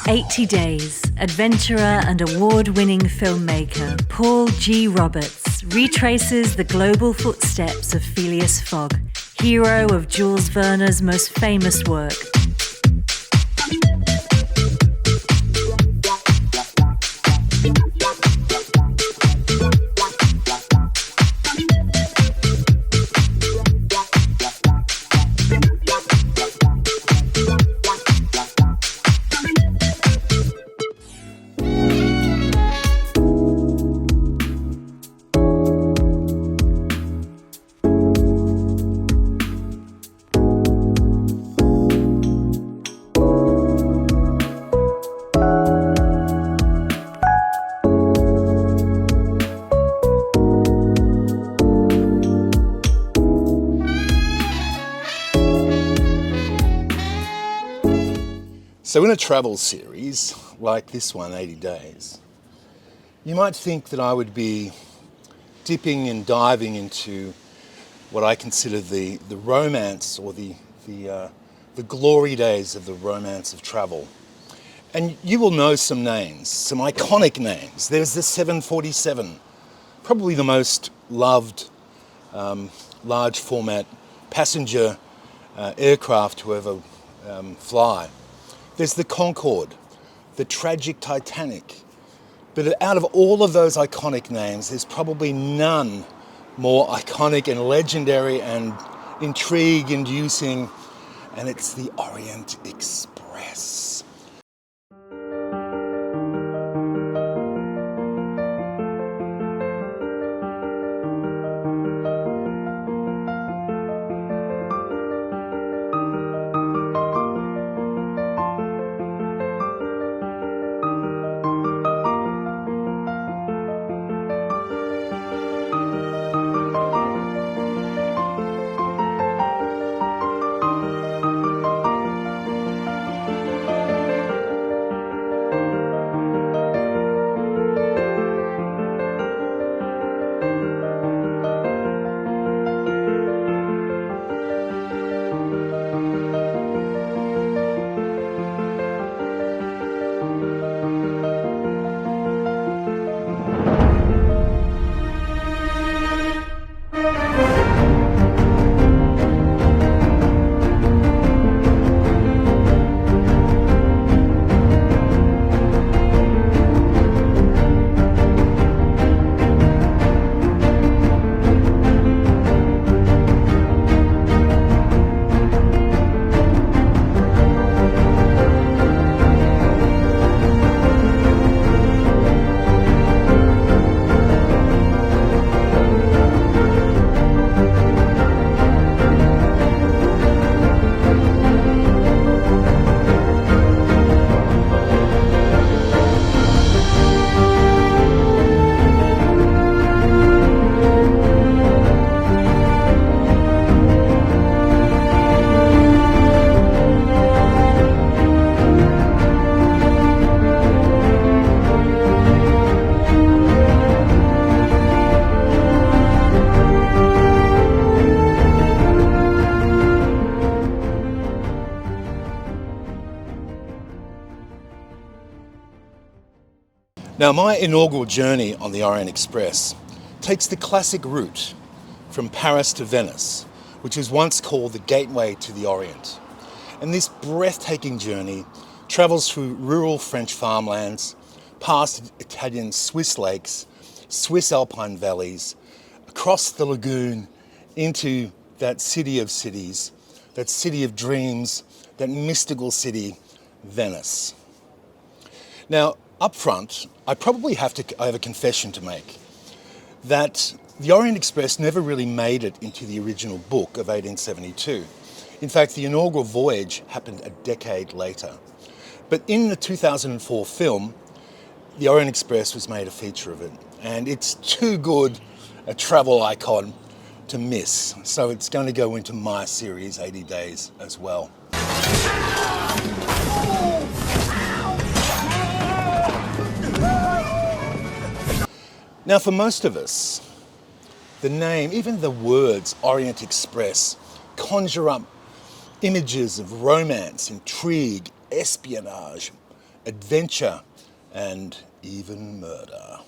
80 Days, adventurer and award-winning filmmaker Paul G. Roberts retraces the global footsteps of Phileas Fogg, hero of Jules Verne's most famous work. So in a travel series like this one, 80 Days, you might think that I would be dipping and diving into what I consider the romance or the glory days of the romance of travel. And you will know some names, some iconic names. There's the 747, probably the most loved large format passenger aircraft to ever fly. There's the Concorde, the tragic Titanic. But out of all of those iconic names, there's probably none more iconic and legendary and intrigue-inducing, and it's the Orient Express. Now, my inaugural journey on the Orient Express takes the classic route from Paris to Venice, which was once called the gateway to the Orient. And this breathtaking journey travels through rural French farmlands, past Italian Swiss lakes, Swiss Alpine valleys, across the lagoon into that city of cities, that city of dreams, that mystical city, Venice. Now, up front, I have a confession to make, that the Orient Express never really made it into the original book of 1872. In fact, the inaugural voyage happened a decade later. But in the 2004 film, the Orient Express was made a feature of it, and it's too good a travel icon to miss. So it's going to go into my series, 80 Days, as well. Now, for most of us, the name, even the words Orient Express, conjure up images of romance, intrigue, espionage, adventure, and even murder.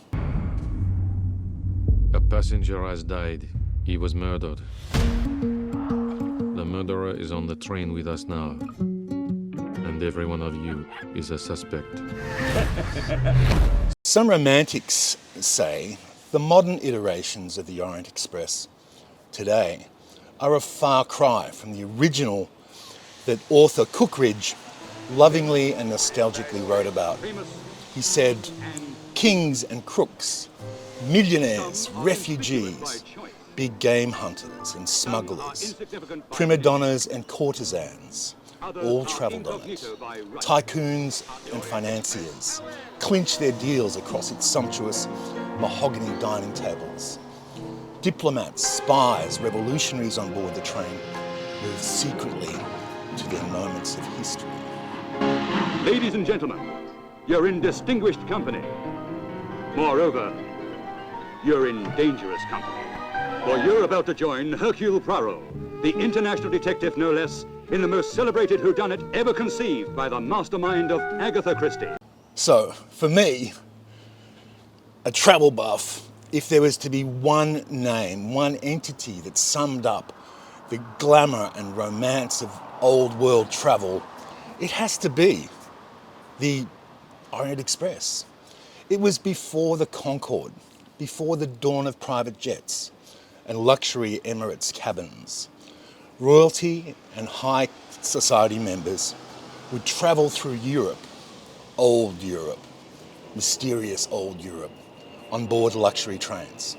A passenger has died. He was murdered. The murderer is on the train with us now. And every one of you is a suspect. Some romantics say the modern iterations of the Orient Express today are a far cry from the original that author Cookridge lovingly and nostalgically wrote about. He said, kings and crooks, millionaires, refugees, big game hunters and smugglers, prima donnas and courtesans, all travelled on it. Tycoons and financiers clinched their deals across its sumptuous mahogany dining tables. Diplomats, spies, revolutionaries on board the train moved secretly to their moments of history. Ladies and gentlemen, you're in distinguished company. Moreover, you're in dangerous company. For you're about to join Hercule Poirot, the international detective no less, in the most celebrated whodunit ever conceived by the mastermind of Agatha Christie. So, for me, a travel buff, if there was to be one name, one entity that summed up the glamour and romance of old world travel, it has to be the Orient Express. It was before the Concorde, before the dawn of private jets and luxury Emirates cabins. Royalty and high society members would travel through Europe, old Europe, mysterious old Europe, on board luxury trains.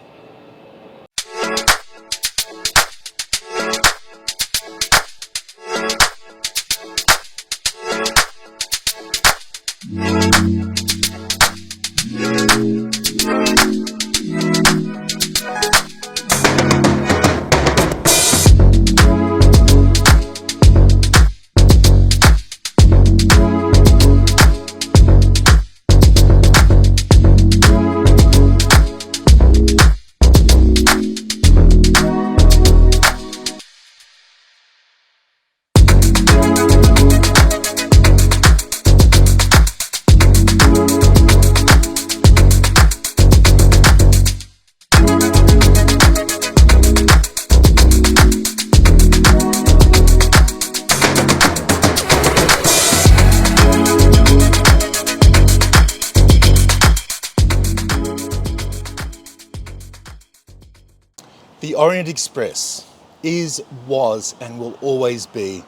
The Orient Express is, was, and will always be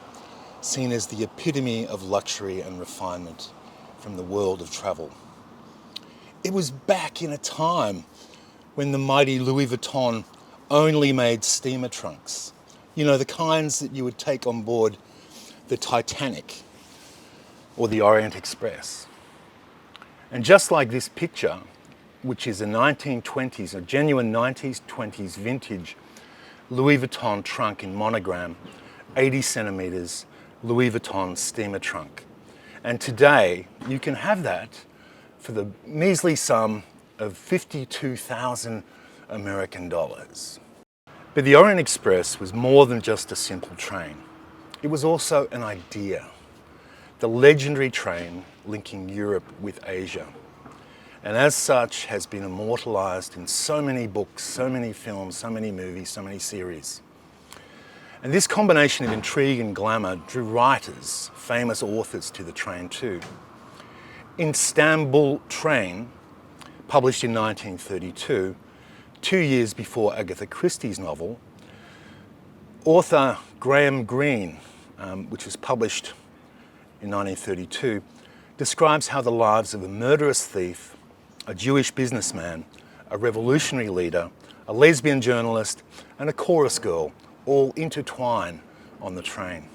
seen as the epitome of luxury and refinement from the world of travel. It was back in a time when the mighty Louis Vuitton only made steamer trunks. You know, the kinds that you would take on board the Titanic or the Orient Express. And just like this picture, which is a 1920s, a genuine 1920s vintage Louis Vuitton trunk in monogram, 80 centimeters, Louis Vuitton steamer trunk. And today you can have that for the measly sum of 52,000 American dollars. But the Orient Express was more than just a simple train. It was also an idea, the legendary train linking Europe with Asia. And as such has been immortalized in so many books, so many films, so many movies, so many series. And this combination of intrigue and glamour drew writers, famous authors to the train too. In Istanbul Train, published in 1932, 2 years before Agatha Christie's novel, author Graham Greene, which was published in 1932, describes how the lives of a murderous thief, a Jewish businessman, a revolutionary leader, a lesbian journalist, and a chorus girl all intertwine on the train.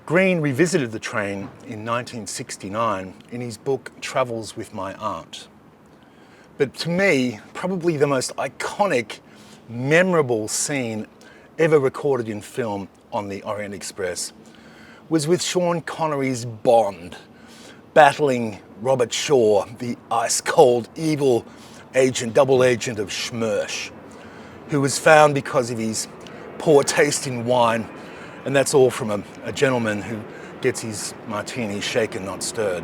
Greene revisited the train in 1969 in his book Travels with My Aunt. But to me, probably the most iconic, memorable scene ever recorded in film on the Orient Express was with Sean Connery's Bond battling Robert Shaw, the ice-cold, evil agent, double agent of Schmersh, who was found because of his poor taste in wine, and that's all from a gentleman who gets his martini shaken, not stirred.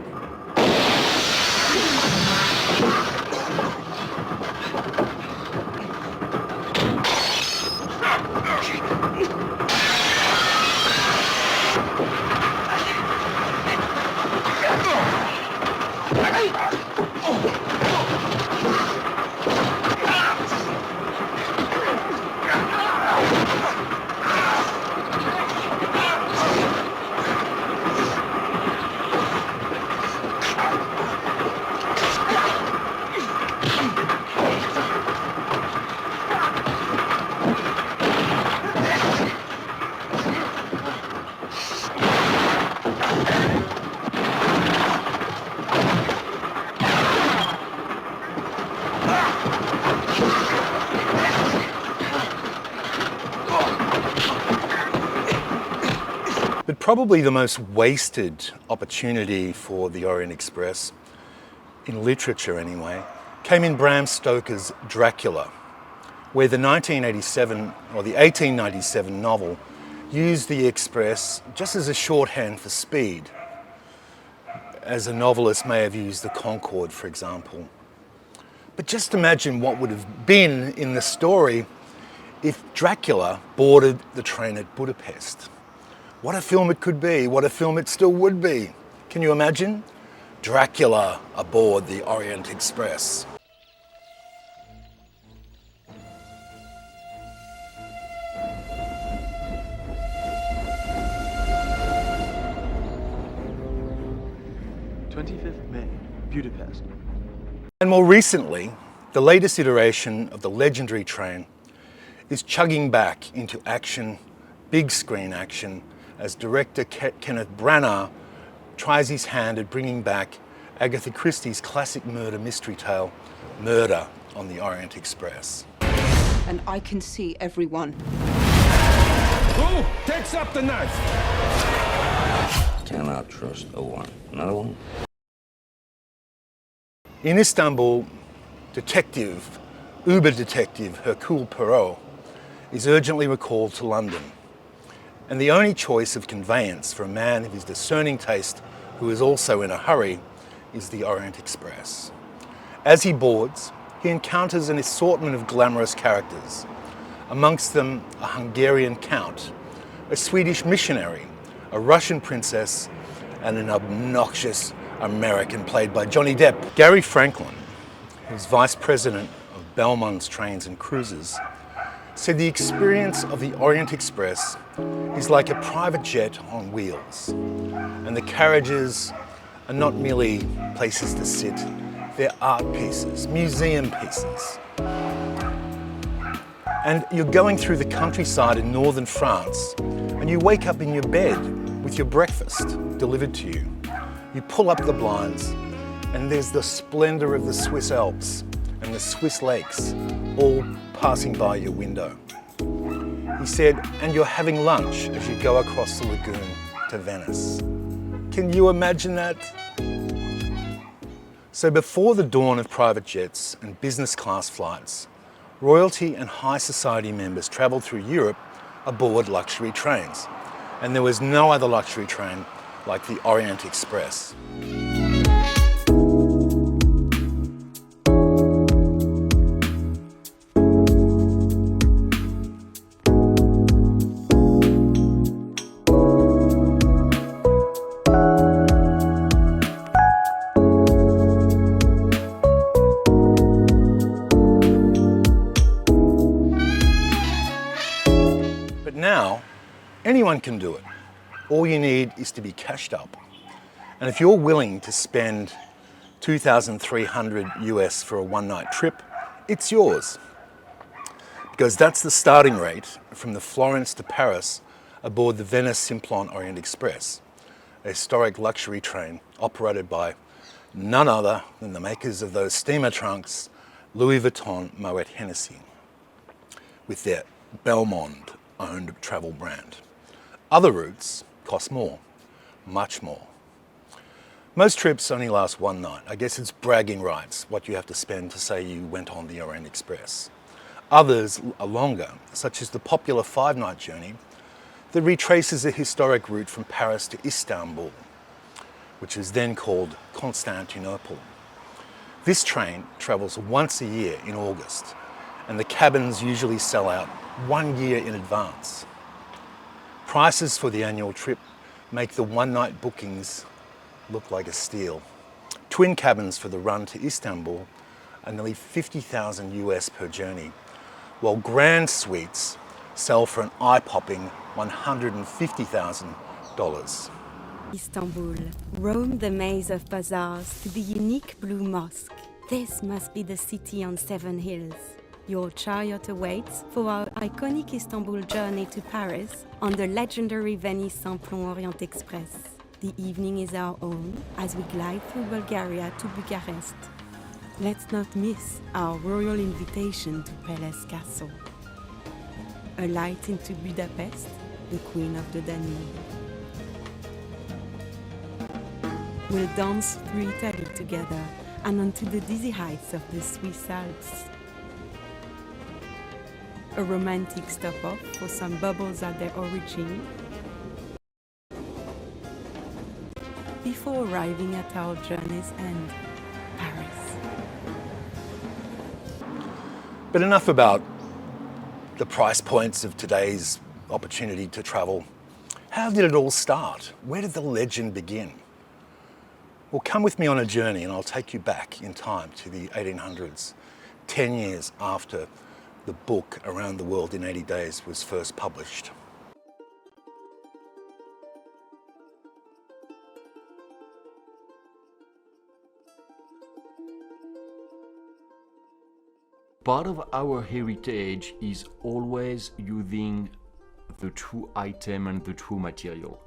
But probably the most wasted opportunity for the Orient Express, in literature anyway, came in Bram Stoker's Dracula, where the 1897 novel used the Express just as a shorthand for speed, as a novelist may have used the Concorde, for example. But just imagine what would have been in the story if Dracula boarded the train at Budapest. What a film it could be, what a film it still would be. Can you imagine? Dracula aboard the Orient Express. May, Budapest. And more recently, the latest iteration of the legendary train is chugging back into action, big screen action, as director Kenneth Branagh tries his hand at bringing back Agatha Christie's classic murder mystery tale, Murder on the Orient Express. And I can see everyone. Who takes up the knife? Cannot trust a one. Another one? In Istanbul, Uber detective Hercule Poirot is urgently recalled to London. And the only choice of conveyance for a man of his discerning taste who is also in a hurry is the Orient Express. As he boards, he encounters an assortment of glamorous characters, amongst them a Hungarian count, a Swedish missionary, a Russian princess, and an obnoxious American played by Johnny Depp. Gary Franklin, who's vice president of Belmont's Trains and Cruises, said the experience of the Orient Express is like a private jet on wheels. And the carriages are not merely places to sit, they're art pieces, museum pieces. And you're going through the countryside in northern France, and you wake up in your bed with your breakfast delivered to you. You pull up the blinds, and there's the splendor of the Swiss Alps and the Swiss lakes, all passing by your window. He said, and you're having lunch as you go across the lagoon to Venice. Can you imagine that? So before the dawn of private jets and business class flights, royalty and high society members travelled through Europe aboard luxury trains. And there was no other luxury train like the Orient Express. But now, anyone can do it. All you need is to be cashed up. And if you're willing to spend $2,300 US for a one-night trip, it's yours. Because that's the starting rate from the Florence to Paris aboard the Venice Simplon Orient Express, a historic luxury train operated by none other than the makers of those steamer trunks, Louis Vuitton Moet Hennessy, with their Belmont-owned travel brand. Other routes cost more, much more. Most trips only last one night. I guess it's bragging rights, what you have to spend to say you went on the Orient Express. Others are longer, such as the popular 5-night journey that retraces a historic route from Paris to Istanbul, which was then called Constantinople. This train travels once a year in August, and the cabins usually sell out 1 year in advance. Prices for the annual trip make the one-night bookings look like a steal. Twin cabins for the run to Istanbul are nearly $50,000 US per journey, while grand suites sell for an eye-popping $150,000. Istanbul, roam the maze of bazaars to the unique Blue Mosque. This must be the city on 7 hills. Your chariot awaits for our iconic Istanbul journey to Paris on the legendary Venice Simplon Orient Express. The evening is our own as we glide through Bulgaria to Bucharest. Let's not miss our royal invitation to Palace Castle. Alight into Budapest, the Queen of the Danube. We'll dance through Italy together and onto the dizzy heights of the Swiss Alps. A romantic stop-off for some bubbles at their origin, before arriving at our journey's end, Paris. But enough about the price points of today's opportunity to travel. How did it all start? Where did the legend begin? Well, come with me on a journey and I'll take you back in time to the 1800s, 10 years after the book Around the World in 80 Days was first published. Part of our heritage is always using the true item and the true material.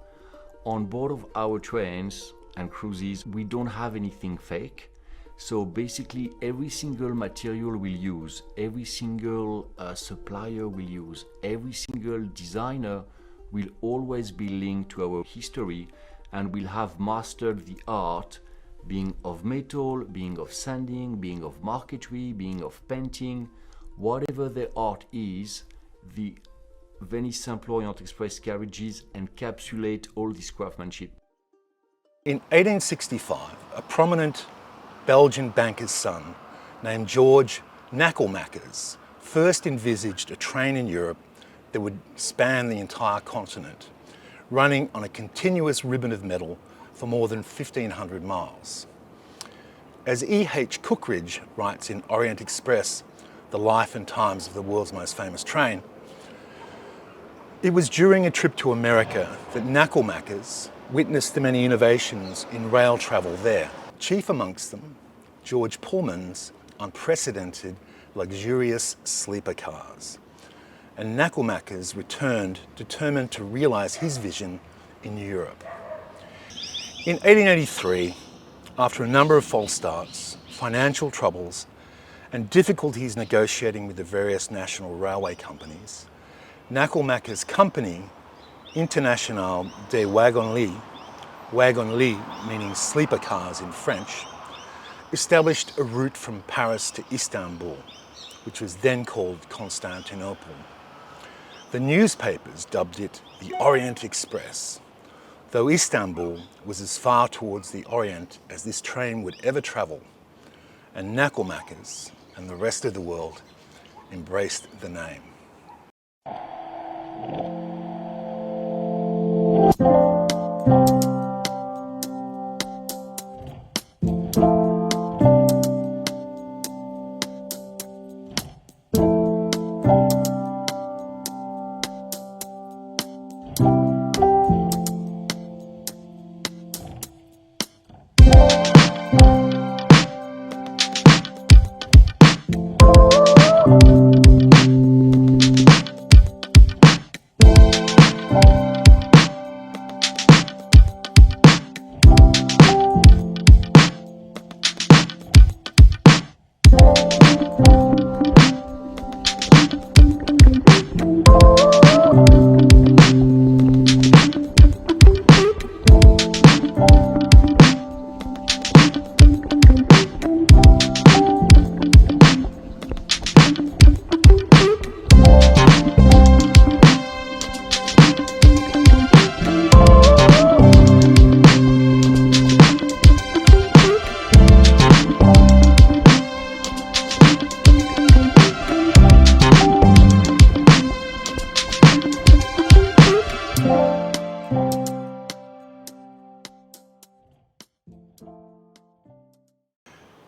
On board of our trains and cruises, we don't have anything fake. So basically every single material we'll use, every single supplier we'll use, every single designer will always be linked to our history, and we'll have mastered the art, being of metal, being of sanding, being of marquetry, being of painting. Whatever the art is, the Venice Simplon Orient Express carriages encapsulate all this craftsmanship. In 1865, a prominent Belgian banker's son named George Knakelmakers first envisaged a train in Europe that would span the entire continent, running on a continuous ribbon of metal for more than 1,500 miles. As E.H. Cookridge writes in Orient Express, The Life and Times of the World's Most Famous Train, it was during a trip to America that Knakelmakers witnessed the many innovations in rail travel there. Chief amongst them, George Pullman's unprecedented, luxurious sleeper cars. And Knakelmakers returned, determined to realise his vision in Europe. In 1883, after a number of false starts, financial troubles, and difficulties negotiating with the various national railway companies, Knakelmakers' company, Internationale des Wagons-Lits, wagon-lit meaning sleeper cars in French, established a route from Paris to Istanbul, which was then called Constantinople. The newspapers dubbed it the Orient Express, though Istanbul was as far towards the Orient as this train would ever travel, and Knakelmakers and the rest of the world embraced the name.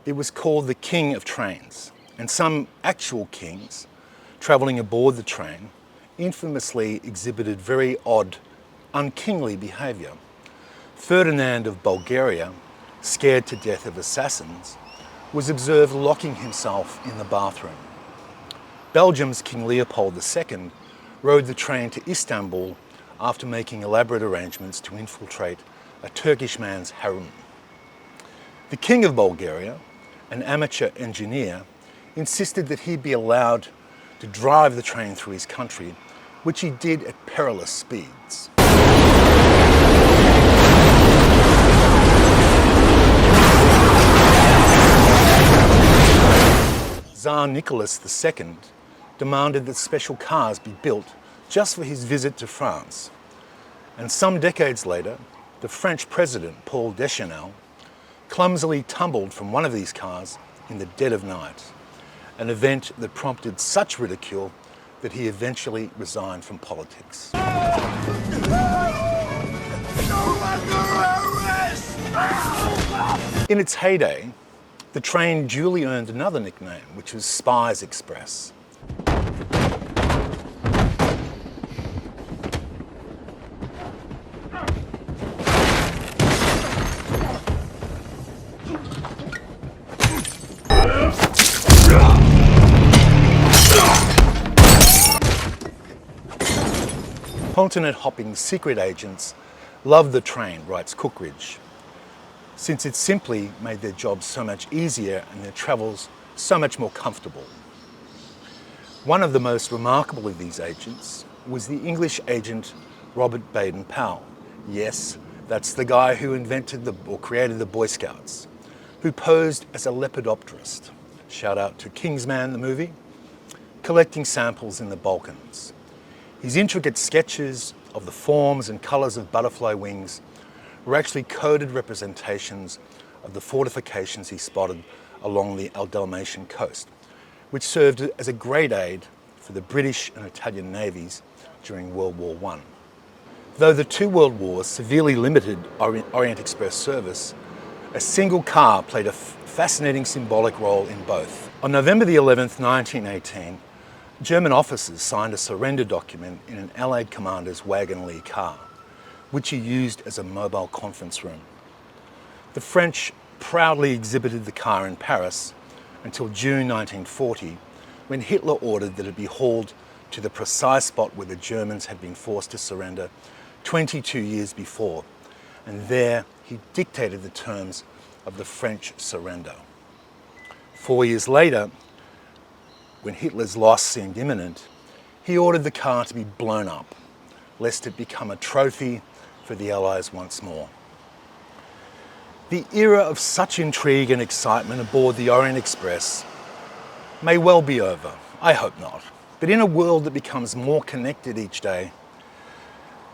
It was called the King of Trains, and some actual kings travelling aboard the train infamously exhibited very odd, unkingly behaviour. Ferdinand of Bulgaria, scared to death of assassins, was observed locking himself in the bathroom. Belgium's King Leopold II rode the train to Istanbul after making elaborate arrangements to infiltrate a Turkish man's harem. The King of Bulgaria, an amateur engineer, insisted that he be allowed to drive the train through his country, which he did at perilous speeds. Tsar Nicholas II demanded that special cars be built just for his visit to France. And some decades later, the French president, Paul Deschanel, clumsily tumbled from one of these cars in the dead of night, an event that prompted such ridicule that he eventually resigned from politics. In its heyday, the train duly earned another nickname, which was SPIES Express. Continent-hopping secret agents loved the train, writes Cookridge, since it simply made their jobs so much easier and their travels so much more comfortable. One of the most remarkable of these agents was the English agent Robert Baden-Powell. Yes, that's the guy who invented or created the Boy Scouts, who posed as a lepidopterist, shout out to Kingsman the movie, collecting samples in the Balkans. His intricate sketches of the forms and colours of butterfly wings were actually coded representations of the fortifications he spotted along the Dalmatian coast, which served as a great aid for the British and Italian navies during World War I. Though the two world wars severely limited Orient Express service, a single car played a fascinating symbolic role in both. On November the 11th, 1918, German officers signed a surrender document in an Allied commander's Wagon-Lee car, which he used as a mobile conference room. The French proudly exhibited the car in Paris until June 1940, when Hitler ordered that it be hauled to the precise spot where the Germans had been forced to surrender 22 years before, and there he dictated the terms of the French surrender. 4 years later, when Hitler's loss seemed imminent, he ordered the car to be blown up, lest it become a trophy for the Allies once more. The era of such intrigue and excitement aboard the Orient Express may well be over. I hope not. But in a world that becomes more connected each day,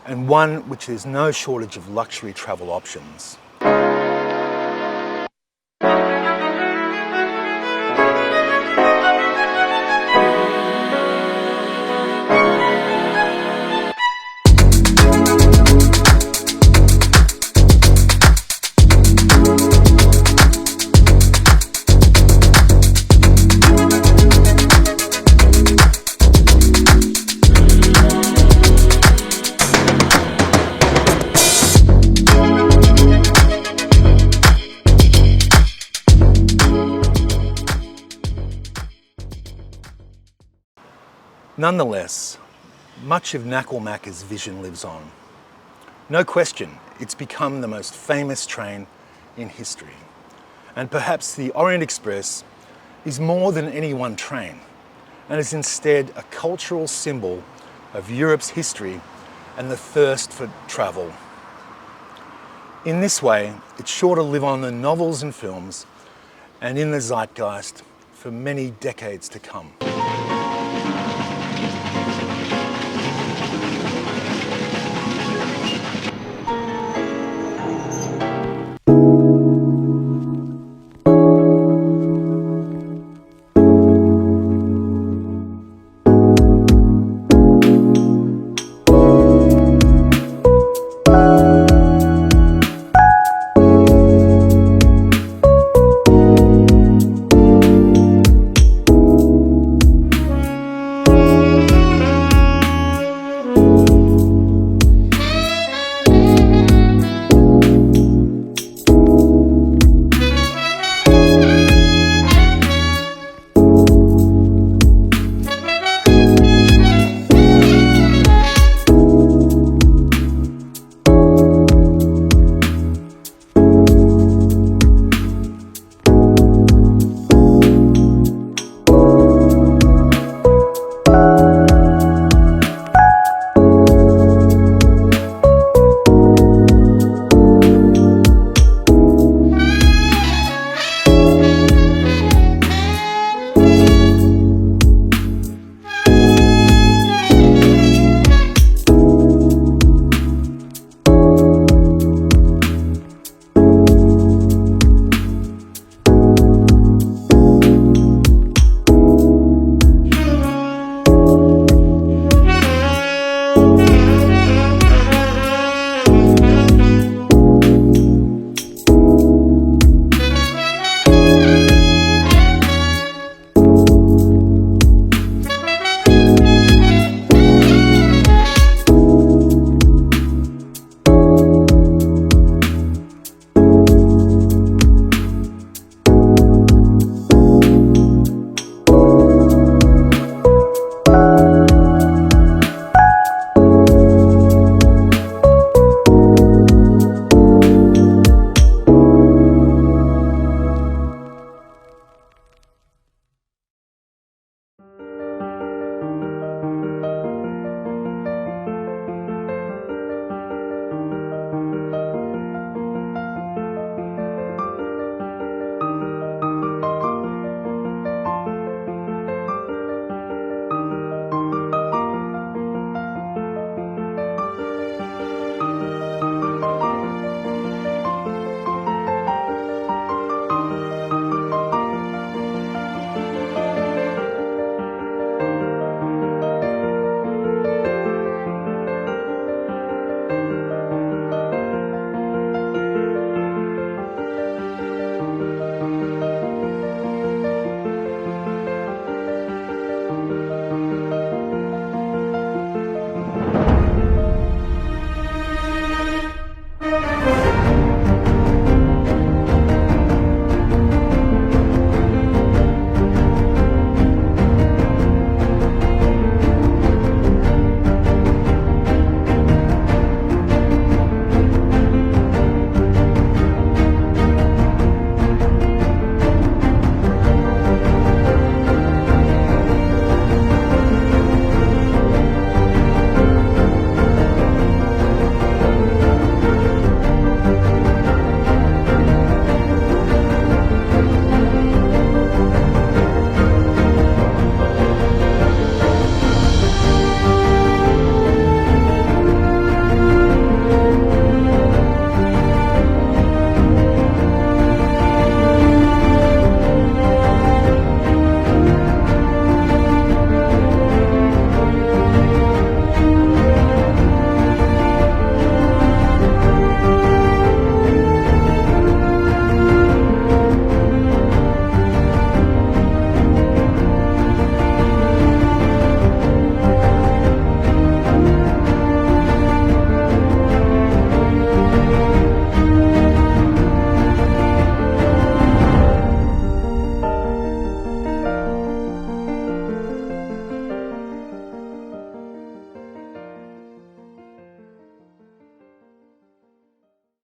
and one which there's no shortage of luxury travel options, nonetheless, much of Nakalmaka's vision lives on. No question, it's become the most famous train in history. And perhaps the Orient Express is more than any one train, and is instead a cultural symbol of Europe's history and the thirst for travel. In this way, it's sure to live on in novels and films, and in the zeitgeist for many decades to come.